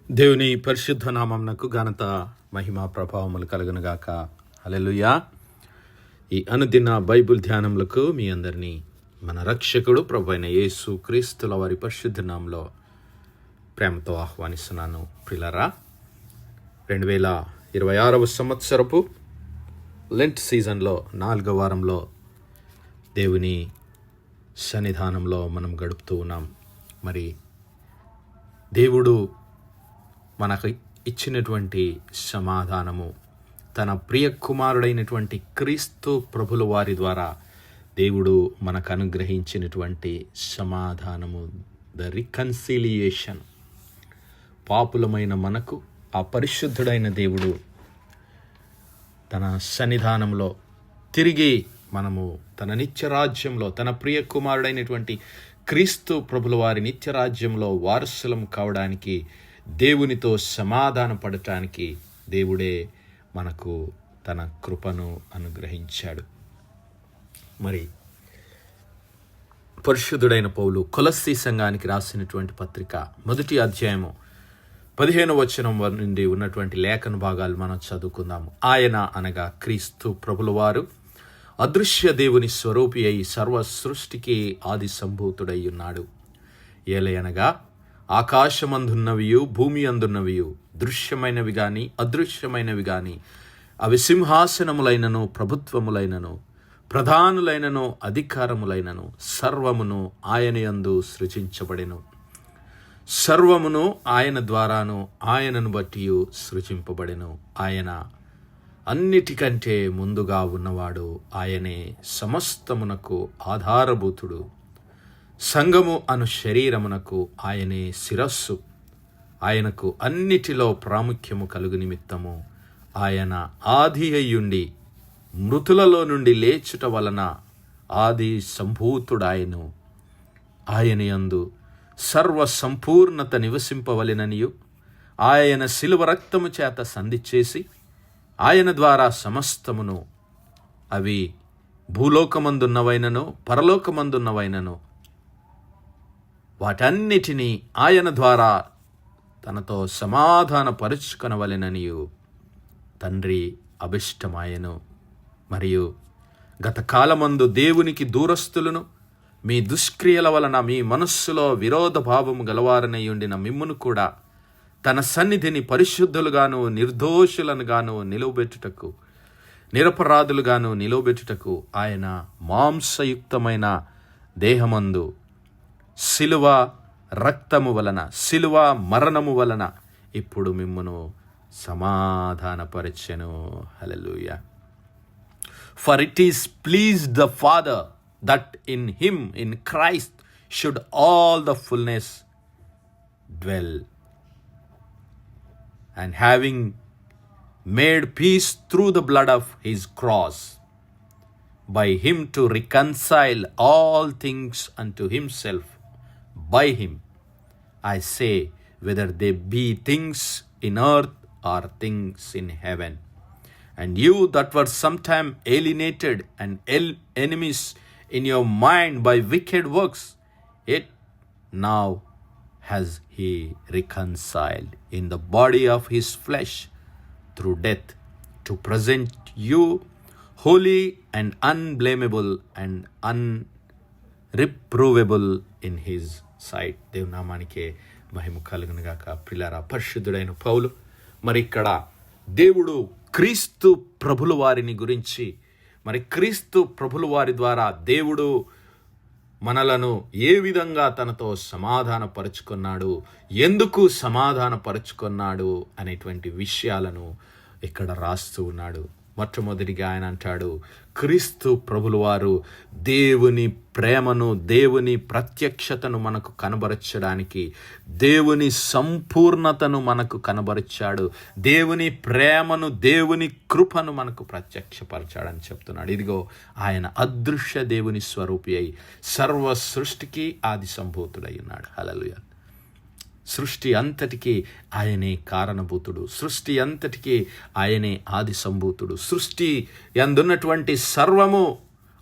దేవుని పరిశుద్ధ నామమునకు ఘనత మహిమ ప్రభావములు కలుగునుగాక. హల్లెలూయా. ఈ అనుదిన బైబిల్ ధ్యానములకు మీ అందరినీ మన రక్షకుడు ప్రభు అయిన యేసు క్రీస్తుల వారి పరిశుద్ధ నామములో ప్రేమతో ఆహ్వానిస్తున్నాను. ప్రియులారా, 2026 సంవత్సరపు లెంట్ సీజన్లో 4వ వారంలో దేవుని సన్నిధానంలో మనం గడుపుతూ ఉన్నాం. మరి దేవుడు మనకు ఇచ్చినటువంటి సమాధానము, తన ప్రియ కుమారుడైనటువంటి క్రీస్తు ప్రభుల వారి ద్వారా దేవుడు మనకు అనుగ్రహించినటువంటి సమాధానము, ద రికన్సిలియేషన్. పాపులమైన మనకు ఆ పరిశుద్ధుడైన దేవుడు తన సన్నిధానంలో తిరిగి మనము తన నిత్యరాజ్యంలో, తన ప్రియ కుమారుడైనటువంటి క్రీస్తు ప్రభుల వారి నిత్యరాజ్యంలో వారసులం కావడానికి, దేవునితో సమాధాన పడటానికి దేవుడే మనకు తన కృపను అనుగ్రహించాడు. మరి పరిశుద్ధుడైన పౌలు కొలస్సీ సంఘానికి రాసినటువంటి పత్రిక 1వ అధ్యాయము 15వ వచనం నుండి ఉన్నటువంటి లేఖన భాగాలు మనం చదువుకుందాము. ఆయన అనగా క్రీస్తు ప్రభుల వారు అదృశ్య దేవుని స్వరూపి అయి సర్వ సృష్టికి ఆది సంభూతుడై ఉన్నాడు. ఏలయనగా ఆకాశమందున్నవియు భూమి అందున్నవియు, దృశ్యమైనవి గాని అదృశ్యమైనవి గాని, అవి సింహాసనములైనను ప్రభుత్వములైనను ప్రధానులైనను అధికారములైనను సర్వమును ఆయన యందు సృజించబడెను. సర్వమును ఆయన ద్వారాను ఆయనను బట్టి సృజింపబడెను. ఆయన అన్నిటికంటే ముందుగా ఉన్నవాడు, ఆయనే సమస్తమునకు ఆధారభూతుడు. సంఘము అను శరీరమునకు ఆయనే శిరస్సు. ఆయనకు అన్నిటిలో ప్రాముఖ్యము కలుగు నిమిత్తము ఆయన ఆది అయ్యుండి మృతులలో నుండి లేచుట వలన ఆది సంభూతుడాయను. ఆయన యందు సర్వ సంపూర్ణత నివసింపవలెననియు, ఆయన శిలువ రక్తము చేత సంధి చేసి ఆయన ద్వారా సమస్తమును, అవి భూలోకమందున్నవైనను పరలోకమందున్నవైనను, వాటన్నిటినీ ఆయన ద్వారా తనతో సమాధాన పరుచుకొనవలెననియు తండ్రి అభిష్టమాయను. మరియు గత కాలమందు దేవునికి దూరస్తులను, మీ దుష్క్రియల వలన మీ మనస్సులో విరోధ భావము గలవారనై ఉండిన మిమ్మును కూడా తన సన్నిధిని పరిశుద్ధులుగాను నిర్దోషులనుగాను నిలువబెట్టుటకు, నిరపరాధులుగాను నిలువబెట్టుటకు ఆయన మాంసయుక్తమైన దేహమందు శిలువ రక్తము వలన, శిలువ మరణము వలన ఇప్పుడు మిమ్మును సమాధానపరచెను. హల్లెలూయా. For it is pleased the Father that in him, in Christ, should all the fullness dwell. And having made peace through the blood of his cross, by him to reconcile all things unto himself, by him, I say, whether they be things in earth or things in heaven. And you that were sometime alienated and enemies in your mind by wicked works, yet now has he reconciled in the body of his flesh through death, to present you holy and unblameable and unreprovable in his sight. దేవుని నామానికే మహిమ కలుగునుగాక. ప్రియులారా, పరిశుద్ధుడైన పౌలు మరి ఇక్కడ దేవుడు క్రీస్తు ప్రభుల వారిని గురించి, మరి క్రీస్తు ప్రభుల వారి ద్వారా దేవుడు మనలను ఏ విధంగా తనతో సమాధాన పరుచుకున్నాడు, ఎందుకు సమాధాన పరుచుకున్నాడు అనేటువంటి విషయాలను ఇక్కడ రాస్తూ ఉన్నాడు. మొట్టమొదటిగా ఆయన అంటాడు, క్రీస్తు ప్రభుల వారు దేవుని ప్రేమను, దేవుని ప్రత్యక్షతను మనకు కనబరచడానికి, దేవుని సంపూర్ణతను మనకు కనబరిచాడు, దేవుని ప్రేమను, దేవుని కృపను మనకు ప్రత్యక్షపరచాడని చెప్తున్నాడు. ఇదిగో ఆయన అదృశ్య దేవుని స్వరూపి అయి సర్వ సృష్టికి ఆది సంభూతుడై ఉన్నాడు. హల్లెలూయా. సృష్టి అంతటికీ ఆయనే కారణభూతుడు, సృష్టి అంతటికీ ఆయనే ఆది సంభూతుడు. సృష్టి యందున్నటువంటి సర్వము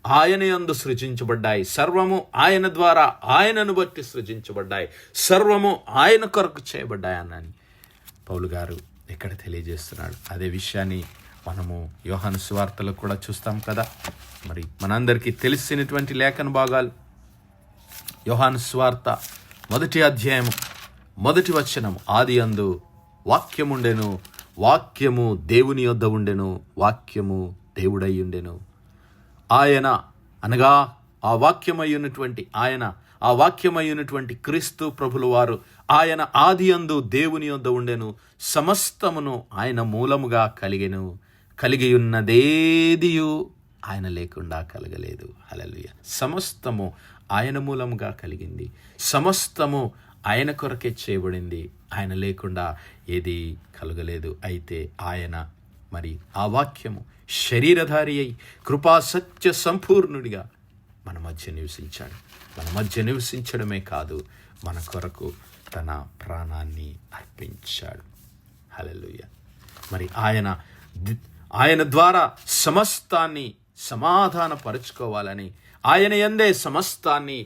ఆయన యందు సృజించబడ్డాయి, సర్వము ఆయన ద్వారా ఆయనను బట్టి సృజించబడ్డాయి, సర్వము ఆయన కొరకు చేయబడ్డాయి అన్నని పౌలు గారు ఇక్కడ తెలియజేస్తున్నాడు. అదే విషయాన్ని మనము యోహాను సువార్తలో కూడా చూస్తాం కదా. మరి మనందరికీ తెలిసినటువంటి లేఖన భాగాలు, యోహాను సువార్త 1వ అధ్యాయము 1వ వచనము, ఆది యందు వాక్యముండెను, వాక్యము దేవుని యొద్ద ఉండెను, వాక్యము దేవుడై ఉండెను. ఆయన అనగా ఆ వాక్యమయ్యున్నటువంటి ఆయన, ఆ వాక్యమయ్యున్నటువంటి క్రీస్తు ప్రభుల వారు, ఆయన ఆది యందు దేవుని యొద్ద ఉండెను, సమస్తమును ఆయన మూలముగా కలిగెను, కలిగి ఉన్నదేదియు ఆయన లేకుండా కలగలేదు. హల్లెలూయా. సమస్తము ఆయన మూలముగా కలిగింది, సమస్తము ఆయన కొరకే చేయబడింది, ఆయన లేకుండా ఏది కలగలేదు. అయితే ఆయన మరి ఆ వాక్యము శరీరధారి అయి కృపా సత్య సంపూర్ణుడిగా మన మధ్య నివసించాడు. మన మధ్య నివసించడమే కాదు, మన కొరకు తన ప్రాణాన్ని అర్పించాడు. హల్లెలూయా. మరి ఆయన ద్వారా సమస్తాన్ని సమాధానపరుచుకోవాలని, ఆయన యందే సమస్తాన్ని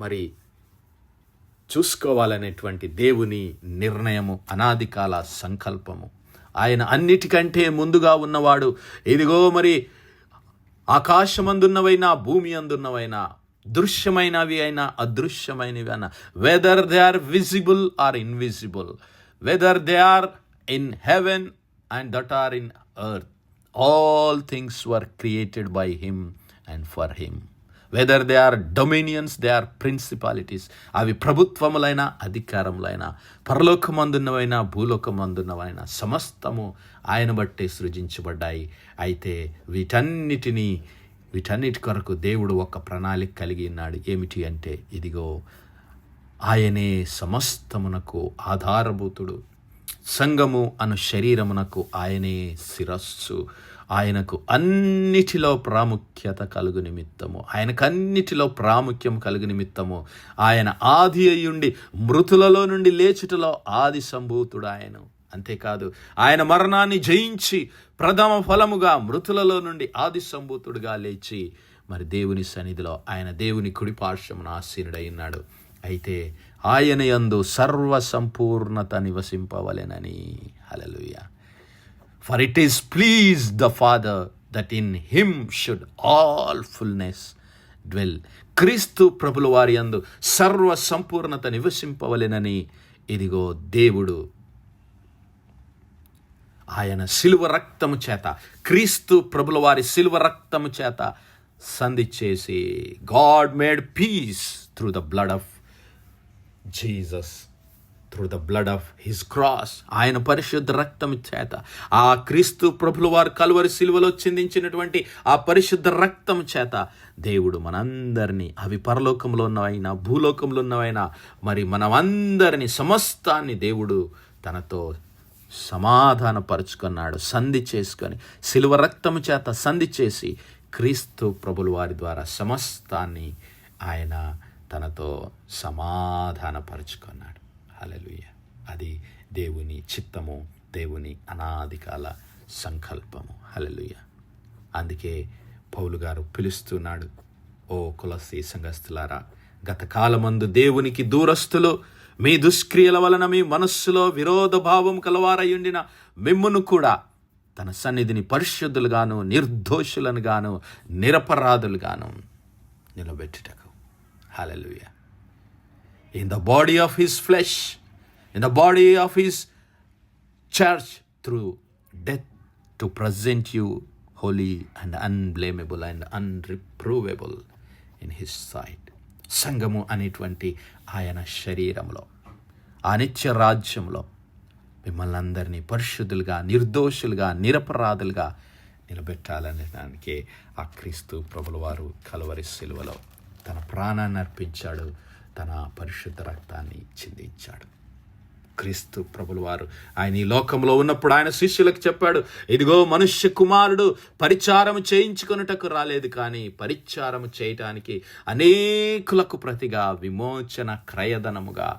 మరి చూసుకోవాలనేటువంటి దేవుని నిర్ణయము, అనాది కాల సంకల్పము. ఆయన అన్నిటికంటే ముందుగా ఉన్నవాడు. ఇదిగో మరి ఆకాశమందున్నవైనా భూమి అందున్నవైనా, దృశ్యమైనవి అయినా అదృశ్యమైనవి అయినా, whether they are visible or invisible, whether they are in heaven and that are in earth, all things were created by him and for him. Whether they are dominions, they are principalities, అవి ప్రభుత్వములైన అధికారములైన, పరలోకమందున్నవైనా భూలోకమందున్నవైనా సమస్తము ఆయన బట్టే సృజించబడ్డాయి. అయితే వీటన్నిటి కొరకు దేవుడు ఒక ప్రణాళిక కలిగి ఉన్నాడు. ఏమిటి అంటే, ఇదిగో ఆయనే సమస్తమునకు ఆధారభూతుడు, సంఘము అను శరీరమునకు ఆయనే శిరస్సు, ఆయనకు అన్నిటిలో ప్రాముఖ్యత కలుగు నిమిత్తము, ఆయనకు అన్నిటిలో ప్రాముఖ్యం కలుగు నిమిత్తము ఆయన ఆది అయ్యుండి మృతులలో నుండి లేచుటలో ఆది సంభూతుడు ఆయన. అంతేకాదు, ఆయన మరణాన్ని జయించి ప్రథమ ఫలముగా మృతులలో నుండి ఆది సంభూతుడుగా లేచి మరి దేవుని సన్నిధిలో ఆయన దేవుని కుడిపార్శ్వమున ఆసీనుడై ఉన్నాడు. అయితే ఆయన యందు సర్వ సంపూర్ణత నివసింపవలెనని. హల్లెలూయా. For it is pleased the Father that in him should all fullness dwell. క్రీస్తు ప్రభుల వారి యందు సర్వ సంపూర్ణత నివసింపవలెనని ఇదిగో దేవుడు ఆయన శిలువ రక్తము చేత, క్రీస్తు ప్రభుల వారి శిలువ రక్తము చేత సంధి చేసి, God made peace through the blood of Jesus, through the blood of his cross. ఆయన పరిశుద్ధ రక్తము చేత, ఆ క్రీస్తు ప్రభుల వారు కల్వరి శిలువలో చిందించినటువంటి ఆ పరిశుద్ధ రక్తము చేత దేవుడు మనందరినీ, అవి పరలోకంలో ఉన్నవైనా భూలోకంలో ఉన్నవైనా, మరి మనమందరినీ సమస్తాన్ని దేవుడు తనతో సమాధానపరుచుకున్నాడు. సంధి చేసుకొని శిలువ రక్తము చేత సంధి చేసి క్రీస్తు ప్రభుల వారి ద్వారా సమస్తాన్ని ఆయన తనతో సమాధానపరుచుకున్నాడు. హల్లెలూయా. అది దేవుని చిత్తము, దేవుని అనాదికాల సంకల్పము. హల్లెలూయా. అందుకే పౌలు గారు పిలుస్తున్నాడు, ఓ కొలస్సీ సంఘస్థులారా, గత కాలమందు దేవునికి దూరస్తులు, మీ దుష్క్రియల వలన మీ మనస్సులో విరోధ భావం కలవారయ్యుండిన మిమ్మును కూడా తన సన్నిధిని పరిశుద్ధులుగాను నిర్దోషులను గాను నిరపరాధులుగాను నిలబెట్టుటకు. హల్లెలూయా. In the body of his flesh, in the body of his church, through death, to present you holy and unblameable and unreprovable in his sight. సంఘము అనేటువంటి ఆయన శరీరంలో, ఆ నిత్య రాజ్యంలో మిమ్మల్ని అందరినీ పరిశుద్ధులుగా నిర్దోషులుగా నిరపరాధులుగా నిలబెట్టాలనడానికి ఆ క్రీస్తు ప్రభుల వారు కల్వరి శిలువలో తన ప్రాణాన్ని అర్పించాడు, తన పరిశుద్ధ రక్తాన్ని చిందించాడు. క్రీస్తు ప్రభుల వారు ఆయన ఈ లోకంలో ఉన్నప్పుడు ఆయన శిష్యులకు చెప్పాడు, ఇదిగో మనుష్య కుమారుడు పరిచారము చేయించుకొనుటకు రాలేదు, కానీ పరిచారము చేయటానికి అనేకులకు ప్రతిగా విమోచన క్రయధనముగా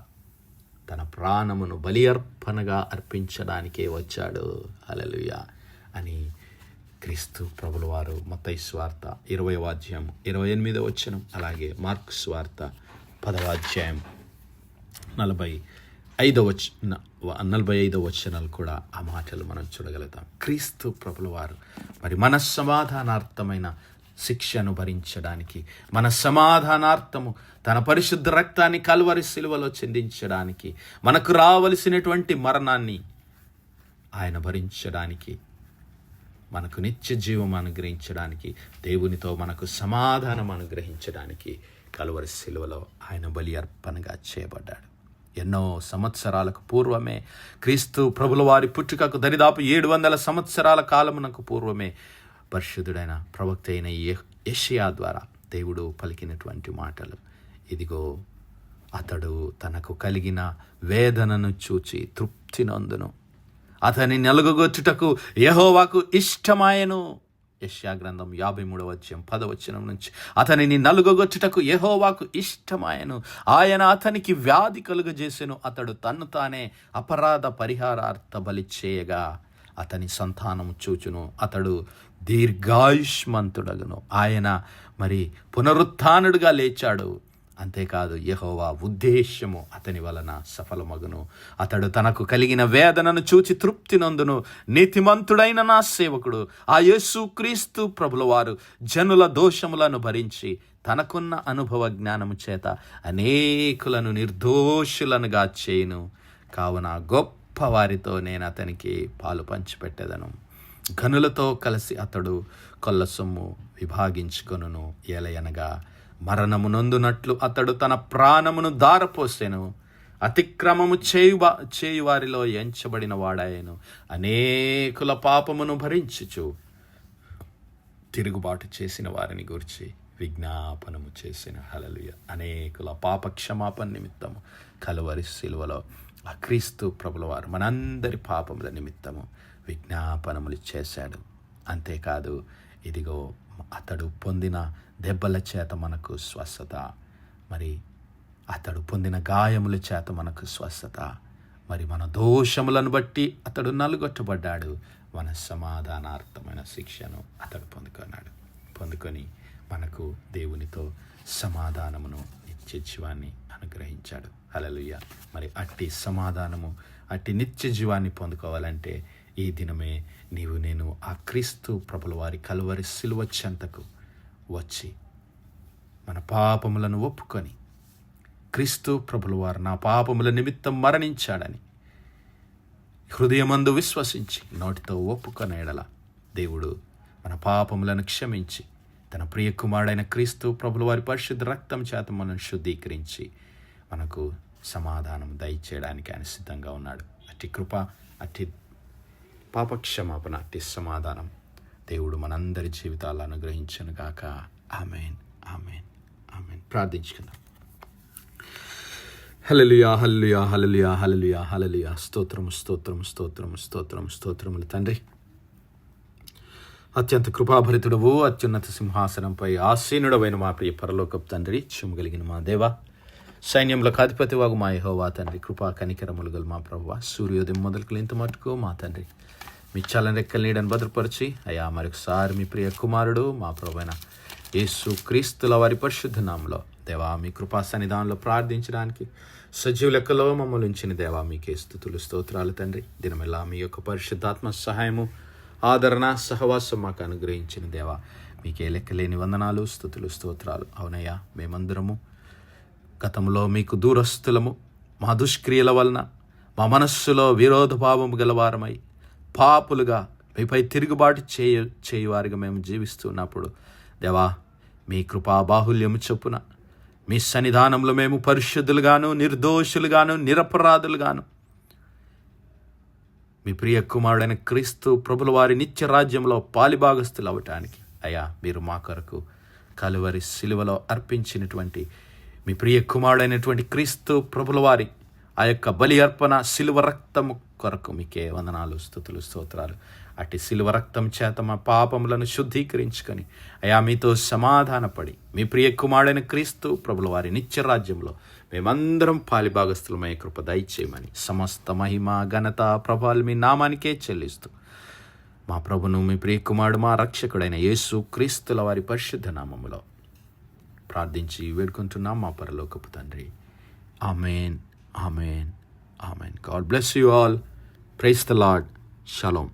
తన ప్రాణమును బలి అర్పణగా అర్పించడానికే వచ్చాడు. హల్లెలూయా అని క్రీస్తు ప్రభుల వారు మత్తయి సువార్త 20వ అధ్యాయం 28వ వచనం, అలాగే మార్కు సువార్త 10వ అధ్యాయం 45వ వచనాలు కూడా ఆ మాటలు మనం చూడగలుగుతాం. క్రీస్తు ప్రభుల వారు మరి మన సమాధానార్థమైన శిక్షను భరించడానికి, మన సమాధానార్థము తన పరిశుద్ధ రక్తాన్ని కల్వరి శిలువలో చెందించడానికి, మనకు రావలసినటువంటి మరణాన్ని ఆయన భరించడానికి, మనకు నిత్య జీవం అనుగ్రహించడానికి, దేవునితో మనకు సమాధానం అనుగ్రహించడానికి కల్వరి శిలువలో ఆయన బలి అర్పణగా చేయబడ్డాడు. ఎన్నో సంవత్సరాలకు పూర్వమే, క్రీస్తు ప్రభుల వారి పుట్టుకకు దరిదాపు 700 సంవత్సరాల కాలమునకు పూర్వమే పరిశుద్ధుడైన ప్రవక్త అయిన యెషయా ద్వారా దేవుడు పలికినటువంటి మాటలు. ఇదిగో అతడు తనకు కలిగిన వేదనను చూచి తృప్తి నొందును, అతని నలుగగొచ్చుటకు యెహోవాకు ఇష్టమాయెను. యెషయా గ్రంథం 53వ అధ్యాయం 10వ వచనం నుంచి, అతనిని నలుగగొచ్చుటకు యెహోవాకు ఇష్టమాయెను, ఆయన అతనికి వ్యాధి కలుగజేసెను, అతడు తన్ను తానే అపరాధ పరిహారార్థ బలి చేయగా అతని సంతానం చూచును, అతడు దీర్ఘాయుష్మంతుడగును. ఆయన మరి పునరుత్థానుడిగా లేచాడు. అంతేకాదు, యెహోవా ఉద్దేశ్యము అతని వలన సఫలమగును, అతడు తనకు కలిగిన వేదనను చూచి తృప్తి నొందును. నీతిమంతుడైన నా సేవకుడు ఆ యేసుక్రీస్తు ప్రభుల వారు జనుల దోషములను భరించి తనకున్న అనుభవ జ్ఞానము చేత అనేకులను నిర్దోషులనుగా చేయును. కావున గొప్ప వారితో నేను అతనికి పాలు పంచిపెట్టెదను. ఘనులతో కలిసి అతడు కొల్ల సొమ్ము విభాగించుకొనును. ఏలయనగా మరణము నొందునట్లు అతడు తన ప్రాణమును దారపోసెను. అతిక్రమము చేయువారిలో ఎంచబడిన వాడాయను. అనేకుల పాపమును భరించుచు తిరుగుబాటు చేసిన వారిని గురించి విజ్ఞాపనము చేసిన. హల్లెలూయా. అనేకుల పాప క్షమాపణ నిమిత్తము కలువరి శిలువలో ఆ క్రీస్తు ప్రభుల వారు మనందరి పాపముల నిమిత్తము విజ్ఞాపనములు చేశాడు. అంతేకాదు, ఇదిగో అతడు పొందిన దెబ్బల చేత మనకు స్వస్థత, మరి అతడు పొందిన గాయముల చేత మనకు స్వస్థత, మరి మన దోషములను బట్టి అతడు నలుగొట్టబడ్డాడు. మన సమాధానార్థమైన శిక్షను అతడు పొందుకొని మనకు దేవునితో సమాధానమును, నిత్య జీవాన్ని అనుగ్రహించాడు. హల్లెలూయా. మరి అట్టి సమాధానము, అట్టి నిత్య జీవాన్ని పొందుకోవాలంటే ఈ దినమే నేను ఆ క్రీస్తు ప్రభుల వారి కలువరి శిలువ చెంతకు వచ్చి మన పాపములను ఒప్పుకొని, క్రీస్తు ప్రభుల వారు నా పాపముల నిమిత్తం మరణించాడని హృదయమందు విశ్వసించి నోటితో ఒప్పుకొన ఎడల దేవుడు మన పాపములను క్షమించి తన ప్రియ కుమారుడైన క్రీస్తు ప్రభుల వారి పరిశుద్ధ రక్తం చేత మనం శుద్ధీకరించి మనకు సమాధానం దయచేయడానికి ఆయన సిద్ధంగా ఉన్నాడు. అట్టి కృప, అట్టి పాపక్షమాపణ, అట్టి సమాధానం దేవుడు మనందరి జీవితాలను అనుగ్రహించను గాక. ఆమేన్, ఆమేన్, ఆమేన్. ప్రార్థించుకుందాం. హల్లెలూయా, హల్లెలూయా, హల్లెలూయా, హల్లెలూయా, హల్లెలూయా. స్తోత్రము, స్తోత్రము, స్తోత్రము, స్తోత్రము, స్తోత్రములు తండ్రి. అత్యంత కృపాభరితుడవు, అత్యున్నత సింహాసనంపై ఆసీనుడవైన మా ప్రియ పరలోకపు తండ్రి, చుమ్మగలిగిన మా దేవ, సైన్యములకు అధిపతి వాగు మా యెహోవా తండ్రి, కృపా కనికరములు గల మా ప్రభువా, సూర్యోదయం మొదలుకు ఇంత మటుకు మా తండ్రి మీ చల్లని రెక్కల నీడని భద్రపరిచి, అయ్యా మరొకసారి మీ ప్రియ కుమారుడు మా ప్రభువైన యేసు క్రీస్తుల వారి పరిశుద్ధ నామములో దేవా మీ కృపా సన్నిధానంలో ప్రార్థించడానికి సజీవ లెక్కలో మమ్మల్ని ఉంచిన దేవా మీకే స్తుతులు, స్తోత్రాలు తండ్రి. దినమెల్లా మీ యొక్క పరిశుద్ధాత్మ సహాయము, ఆదరణ, సహవాసం మాకు అనుగ్రహించిన దేవా మీకే లెక్కలేని వందనాలు, స్తుతులు, స్తోత్రాలు. అవునయ్యా, మేమందరము గతంలో మీకు దూరస్తులము, మా దుష్క్రియల వలన మా మనస్సులో విరోధభావము గలవారమై పాపులుగా మీపై తిరుగుబాటు చేయువారిగా మేము జీవిస్తున్నప్పుడు దేవా మీ కృపా బాహుల్యము చొప్పున మీ సన్నిధానంలో మేము పరిశుద్ధులుగాను, నిర్దోషులుగాను, నిరపరాధులుగాను మీ ప్రియ కుమారుడైన క్రీస్తు ప్రభుల వారి నిత్య రాజ్యంలో పాలిభాగస్తులు అవటానికి అయ్యా మీరు మా కొరకు కలువరి శిలువలో అర్పించినటువంటి మీ ప్రియ కుమారుడైనటువంటి క్రీస్తు ప్రభుల వారి ఆ యొక్క బలి అర్పణ శిలువ రక్తము కొరకు మీకే వందనాలు, స్తుతులు, స్తోత్రాలు. అట్టి శిలువ రక్తం చేత మా పాపములను శుద్ధీకరించుకొని అయా మీతో సమాధానపడి మీ ప్రియ కుమారుడైన క్రీస్తు ప్రభుల వారి నిత్య రాజ్యంలో మేమందరం పాలిభాగస్తులమై కృప దయచేయమని సమస్త మహిమ, ఘనత, ప్రభావాలు మీ నామానికే చెల్లిస్తూ మా ప్రభును మీ ప్రియ కుమారుడు మా రక్షకుడైన యేసు క్రీస్తుల వారి పరిశుద్ధ నామములో ప్రార్థించి వేడుకుంటున్నాం మా పరలోకపు తండ్రి. Amen, amen, amen. God bless you all. Praise the Lord. Shalom.